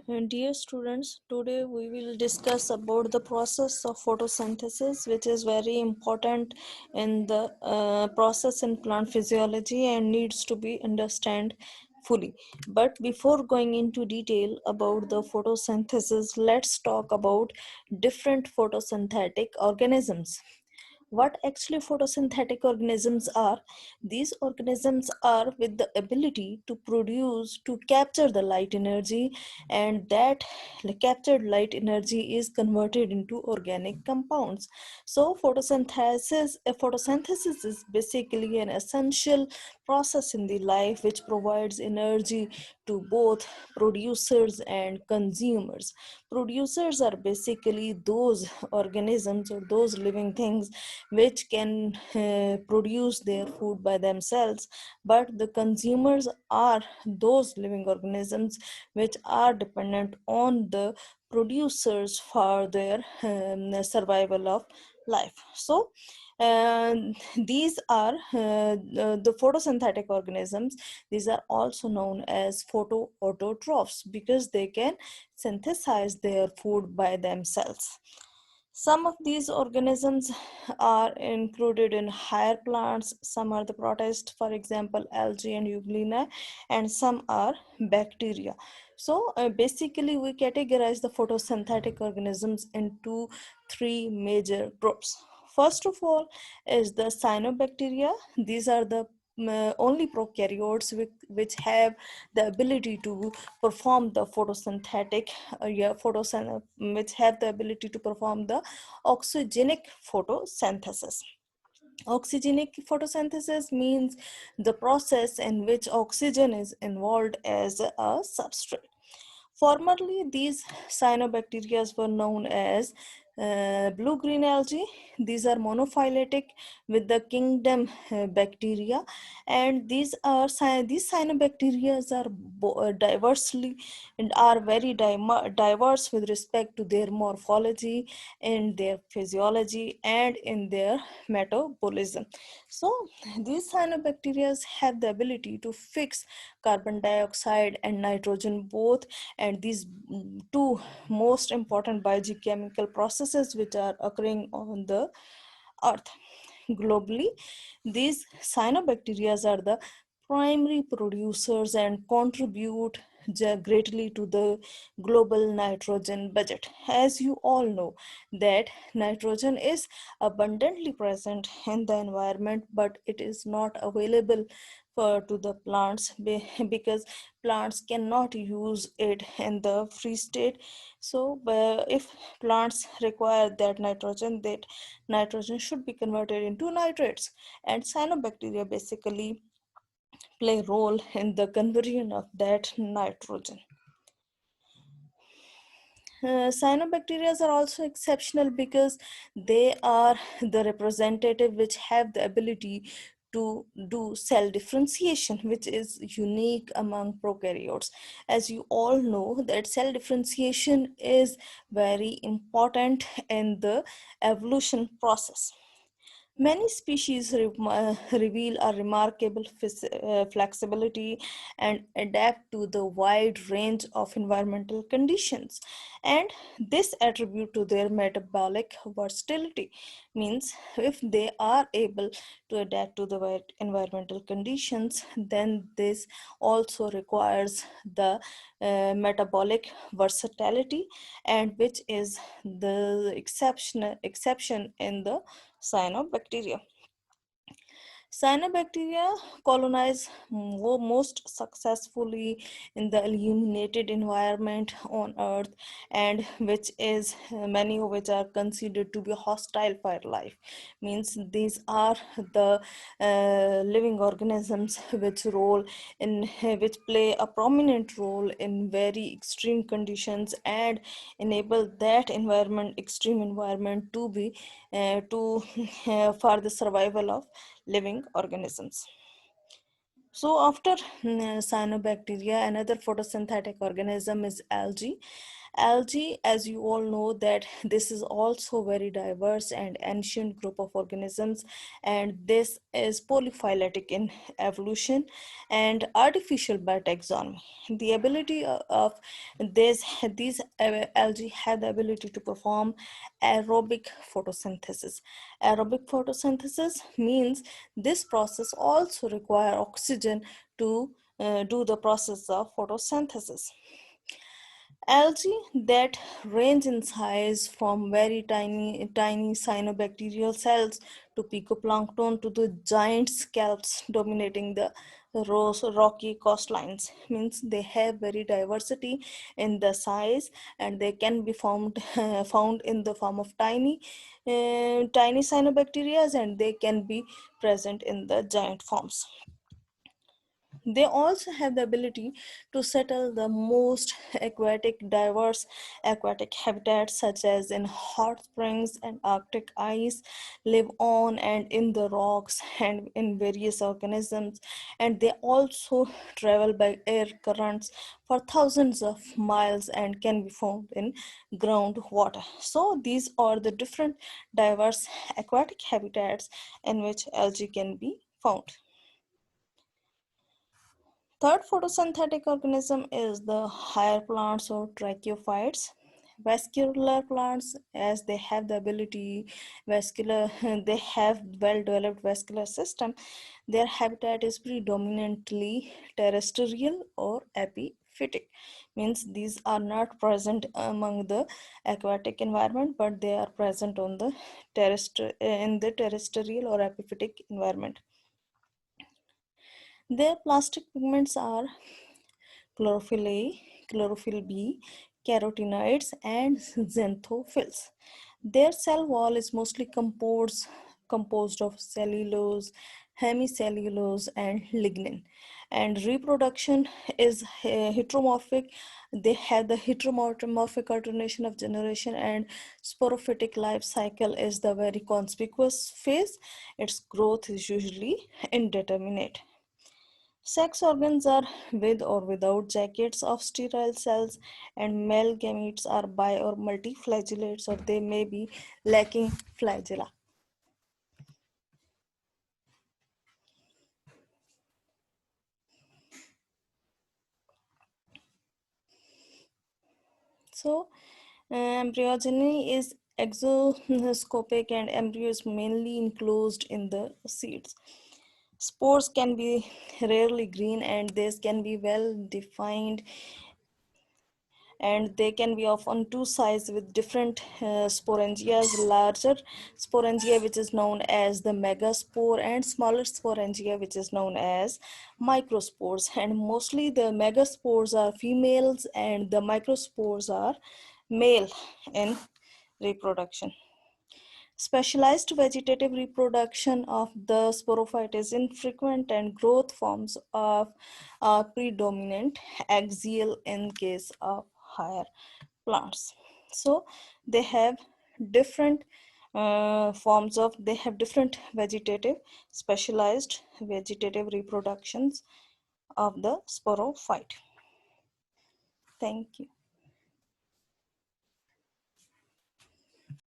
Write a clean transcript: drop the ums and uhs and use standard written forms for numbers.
Dear students, today we will discuss about the process of photosynthesis, which is very important in the process in plant physiology and needs to be understood fully. But before going into detail about the photosynthesis, let's talk about different photosynthetic organisms. What actually photosynthetic organisms are? These organisms are with the ability to produce, to capture the light energy, and that captured light energy is converted into organic compounds. So photosynthesis is basically an essential process in the life which provides energy to both producers and consumers. Producers are basically those organisms or those living things which can produce their food by themselves, but the consumers are those living organisms which are dependent on the producers for their survival of life. So these are the photosynthetic organisms. These are also known as photoautotrophs because they can synthesize their food by themselves. Some of these organisms are included in higher plants, some are the protists, for example, algae and euglena, and some are bacteria. So basically, we categorize the photosynthetic organisms into three major groups. First of all is the cyanobacteria. These are the only prokaryotes which have the ability to perform the photosynthetic which have the ability to perform the oxygenic photosynthesis. Oxygenic photosynthesis means the process in which oxygen is involved as a substrate. Formerly, these cyanobacteria were known as blue-green algae. These are monophyletic with the kingdom bacteria, and these cyanobacteria are diversely and are very diverse with respect to their morphology, in their physiology, and in their metabolism. So, these cyanobacteria have the ability to fix carbon dioxide and nitrogen both, and these two most important biochemical processes which are occurring on the earth. Globally, these cyanobacteria are the primary producers and contribute greatly to the global nitrogen budget. As you all know that nitrogen is abundantly present in the environment, but it is not available to the plants because plants cannot use it in the free state. So if plants require that nitrogen should be converted into nitrates, and cyanobacteria basically play a role in the conversion of that nitrogen. Cyanobacteria are also exceptional because they are the representative which have the ability to do cell differentiation, which is unique among prokaryotes. As you all know that cell differentiation is very important in the evolution process. Many species reveal a remarkable flexibility and adapt to the wide range of environmental conditions. And this attribute to their metabolic versatility means if they are able to adapt to the wide environmental conditions, then this also requires the metabolic versatility, and which is the exception in the cyanobacteria. Cyanobacteria colonize most successfully in the illuminated environment on Earth, and which is many of which are considered to be hostile for life. Means these are the living organisms which play a prominent role in very extreme conditions and enable that extreme environment to be to for the survival of living organisms. So after cyanobacteria, another photosynthetic organism is algae. Algae, as you all know, that this is also very diverse and ancient group of organisms, and this is polyphyletic in evolution and artificial by taxonomy. The ability of these algae have the ability to perform aerobic photosynthesis. Aerobic photosynthesis means this process also require oxygen to do the process of photosynthesis. Algae that range in size from very tiny cyanobacterial cells to picoplankton to the giant scalps dominating the rocky coastlines means they have very diversity in the size, and they can be found in the form of tiny cyanobacteria, and they can be present in the giant forms. They also have the ability to settle the most diverse aquatic habitats, such as in hot springs and Arctic ice, live on and in the rocks and in various organisms. And they also travel by air currents for thousands of miles and can be found in groundwater. So these are the different diverse aquatic habitats in which algae can be found. Third photosynthetic organism is the higher plants or tracheophytes. Vascular plants, as they have the ability, vascular, they have well-developed vascular system. Their habitat is predominantly terrestrial or epiphytic. Means these are not present among the aquatic environment, but they are present on the in the terrestrial or epiphytic environment. Their plastic pigments are chlorophyll A, chlorophyll B, carotenoids, and xanthophylls. Their cell wall is mostly composed of cellulose, hemicellulose, and lignin. And reproduction is heteromorphic. They have the heteromorphic alternation of generation, and sporophytic life cycle is the very conspicuous phase. Its growth is usually indeterminate. Sex organs are with or without jackets of sterile cells, and male gametes are bi or multiflagellates, or they may be lacking flagella. So, embryogeny is exoscopic, and embryo is mainly enclosed in the seeds. Spores can be rarely green, and this can be well defined, and they can be of on two sides with different sporangias, larger sporangia which is known as the megaspore, and smaller sporangia which is known as microspores. And mostly the megaspores are females and the microspores are male in reproduction. Specialized vegetative reproduction of the sporophyte is infrequent, and growth forms of predominant axial in case of higher plants. So they have different they have different specialized vegetative reproductions of the sporophyte. Thank you.